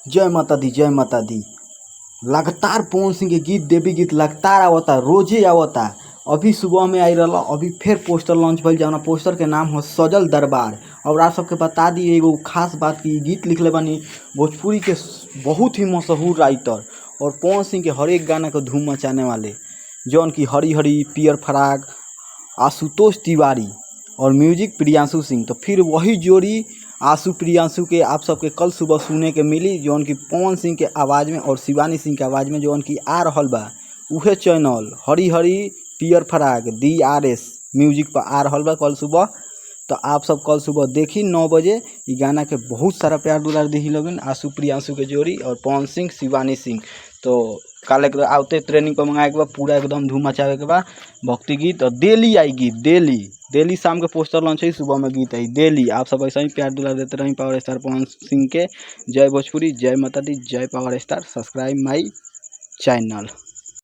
जय माता दी, जय माता दी। लगातार पवन सिंह के गीत, देवी गीत लगातार आवता, रोजे आवता। अभी सुबह में आई रहा, अभी फिर पोस्टर लॉन्च भइल, जौना पोस्टर के नाम हो सजल दरबार। और आप सबके बता दी एगो खास बात की गीत लिखले बानी भोजपुरी के बहुत ही मशहूर राइटर और पवन सिंह के हर एक गाना को धूम मचाने वाले, जौन की हरी हरी, पियर फराग, आशुतोष तिवारी और म्यूजिक प्रियांशु सिंह। तो फिर वही जोड़ी आशु प्रियांशु के आप सबके कल सुबह सुने के मिली, जौन की पवन सिंह के आवाज़ में और शिवानी सिंह के आवाज़ में, जौन की आ रहल बा उहे चैनल हरी हरी पियर फराग DRS म्यूजिक पर आ रहल बा कल सुबह। तो आप सब कल सुबह देखी 9 बजे। ये गाना के बहुत सारा प्यार दुलार दी लोगन, आशु प्रियांशु के जोड़ी और पवन सिंह शिवानी सिंह। तो काले आते ट्रेनिंग पर मंगाए के बाद पूरा एकदम धूम मचावे के बाद भक्ति गीत और डेली आई गीत, डेली शाम के पोस्टर लॉन्च है, सुबह में गीत आई डेली। आप सब ऐसा ही प्यार दुलार देते रही पावर स्टार पवन सिंह के। जय भोजपुरी, जय माता दी, जय power star. Subscribe my channel.